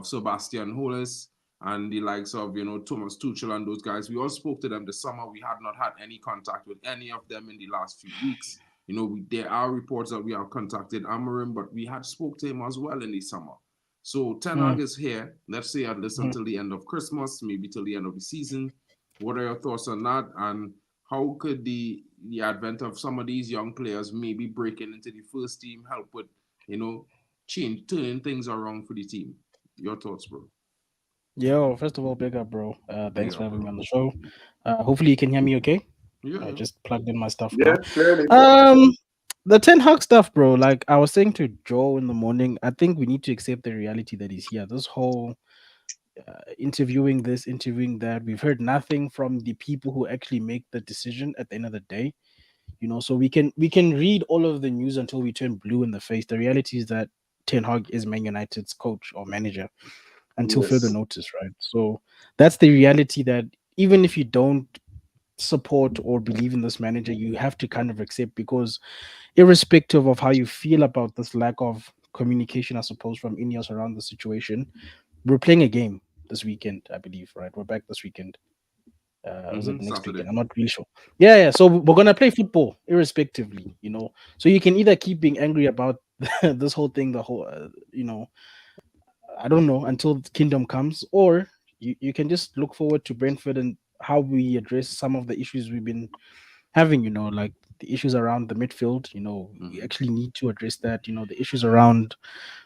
Sebastian Hollis, and the likes of, you know, Thomas Tuchel and those guys. We all spoke to them this summer. We had not had any contact with any of them in the last few weeks. You know, there are reports that we have contacted Amorim, but we had spoke to him as well in the summer. So Ten Hag is here. Let's say at least until the end of Christmas, maybe till the end of the season. What are your thoughts on that? And how could the advent of some of these young players maybe breaking into the first team help with, you know, turning things around for the team? Your thoughts, bro? Yo, first of all, big up, bro. Thanks for having me on the show. Hopefully you can hear me okay. Yeah. I just plugged in my stuff Yeah, now. clearly. The Ten Hag stuff, bro. Like I was saying to Joe in the morning, I think we need to accept the reality that he's here. This whole interviewing this, interviewing that, we've heard nothing from the people who actually make the decision at the end of the day. You know, so we can read all of the news until we turn blue in the face. The reality is that Ten Hag is Man United's coach or manager until further Yes. notice, right? So that's the reality that even if you don't support or believe in this manager, you have to kind of accept, because irrespective of how you feel about this lack of communication, I suppose, from Ineos around the situation. We're playing a game this weekend, I believe, right? We're back this weekend. Was it next Saturday. weekend? I'm not really sure. Yeah. So we're gonna play football, irrespectively, you know. So you can either keep being angry about this whole thing, I don't know, until the kingdom comes, or you can just look forward to Brentford and how we address some of the issues we've been having, like the issues around the midfield. We actually need to address that. The issues around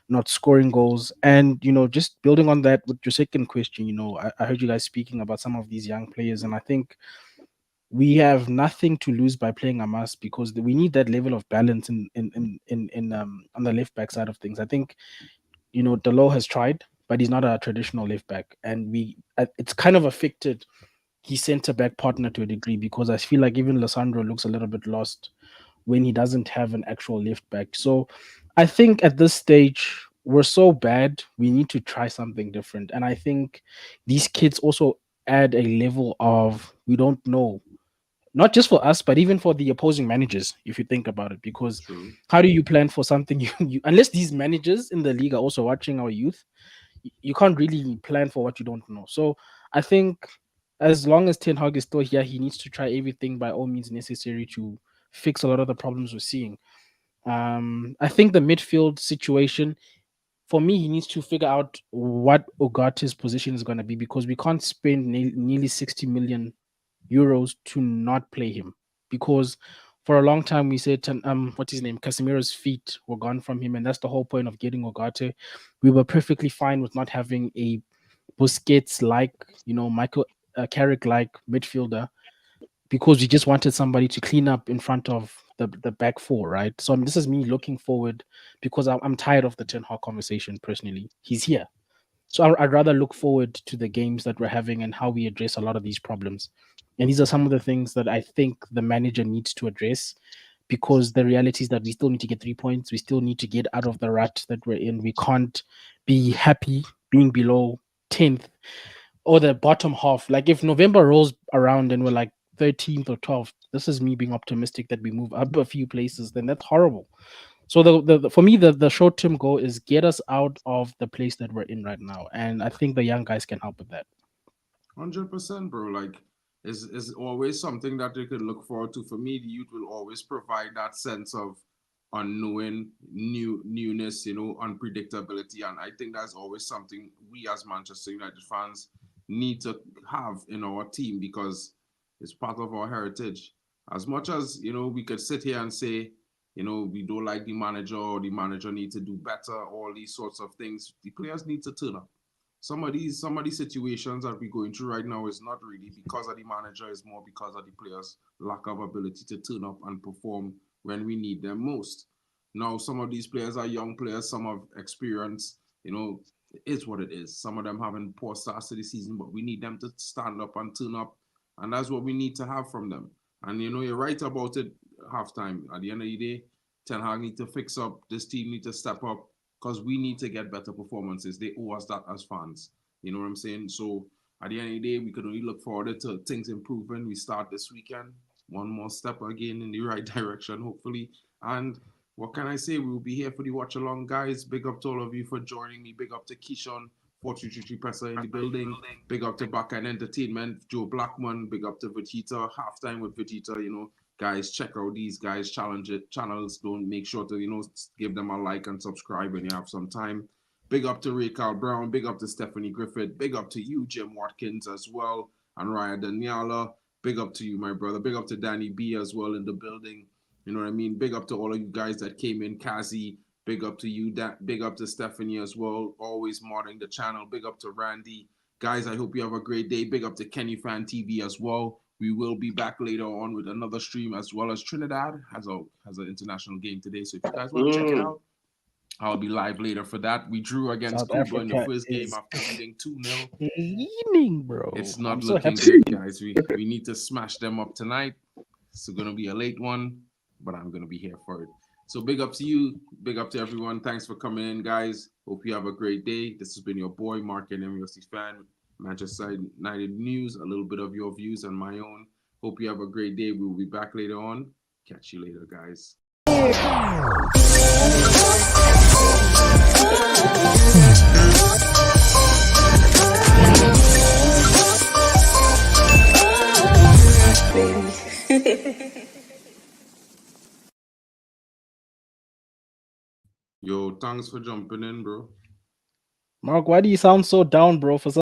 not scoring goals, and just building on that with your second question. I heard you guys speaking about some of these young players, and I think we have nothing to lose by playing amidst, because we need that level of balance in on the left back side of things. I think Delo has tried, but he's not a traditional left back, and it's kind of affected his centre back partner to a degree, because I feel like even Lissandro looks a little bit lost when he doesn't have an actual left back. So I think at this stage we're so bad, we need to try something different. And I think these kids also add a level of, we don't know, not just for us, but even for the opposing managers, if you think about it. Because True. how do you plan for something unless these managers in the league are also watching our youth, you can't really plan for what you don't know. So I think as long as Ten Hag is still here, he needs to try everything by all means necessary to fix a lot of the problems we're seeing. I think the midfield situation, for me, he needs to figure out what Ogate's position is going to be, because we can't spend nearly 60 million euros to not play him. Because for a long time we said, what's his name, Casemiro's feet were gone from him, and that's the whole point of getting Ogate. We were perfectly fine with not having a Busquets like, Michael Carrick like midfielder, because we just wanted somebody to clean up in front of the back four, right? So this is me looking forward, because I'm tired of the Ten Hag conversation personally. He's here. So I'd rather look forward to the games that we're having and how we address a lot of these problems. And these are some of the things that I think the manager needs to address, because the reality is that we still need to get 3 points. We still need to get out of the rut that we're in. We can't be happy being below 10th or the bottom half. Like if November rolls around and we're like 13th or 12th, this is me being optimistic that we move up a few places, then that's horrible. So the for me, the short-term goal is get us out of the place that we're in right now. And I think the young guys can help with that. 100%, bro. Like, is always something that they could look forward to. For me, the youth will always provide that sense of unknowing, newness, unpredictability. And I think that's always something we as Manchester United fans need to have in our team, because it's part of our heritage. As much as, we could sit here and say, we don't like the manager, or the manager needs to do better, all these sorts of things, the players need to turn up. Some of these situations that we're going through right now is not really because of the manager, it's more because of the players' lack of ability to turn up and perform when we need them most. Now, some of these players are young players, some have experience, it is what it is. Some of them having poor starts to the season, but we need them to stand up and turn up, and that's what we need to have from them. And, you're right about it, halftime. At the end of the day, Ten Hag need to fix up, this team need to step up, because we need to get better performances. They owe us that as fans. You know what I'm saying? So at the end of the day, we can only look forward to things improving. We start this weekend, one more step again in the right direction, hopefully. And what can I say? We'll be here for the watch along, guys. Big up to all of you for joining me. Big up to Keishon, 4333 Presser in the building. Big up to Backend Entertainment, Joe Blackman. Big up to Vegeta, halftime with Vegeta. Guys, check out these guys' channels. Don't make sure to, give them a like and subscribe when you have some time. Big up to Ray Carl Brown. Big up to Stephanie Griffith. Big up to you, Jim Watkins, as well. And Raya Daniela. Big up to you, my brother. Big up to Danny B as well in the building. You know what I mean? Big up to all of you guys that came in. Kazi. Big up to you. Big up to Stephanie as well. Always modding the channel. Big up to Randy. Guys, I hope you have a great day. Big up to Kenny Fan TV as well. We will be back later on with another stream, as well as Trinidad has an international game today. So if you guys want to check it out, I'll be live later for that. We drew against South Cuba in the Africa first game is after leading 2-0. Leaning, bro. It's not I'm so looking happy. good, guys. We need to smash them up tonight. It's going to be a late one, but I'm going to be here for it. So big up to you. Big up to everyone. Thanks for coming in, guys. Hope you have a great day. This has been your boy, Mark, and MUFCFAN. Manchester United news, a little bit of your views and my own. Hope you have a great day. We will be back later on. Catch you later, guys. Yo, thanks for jumping in, bro. Mark, why do you sound so down, bro? For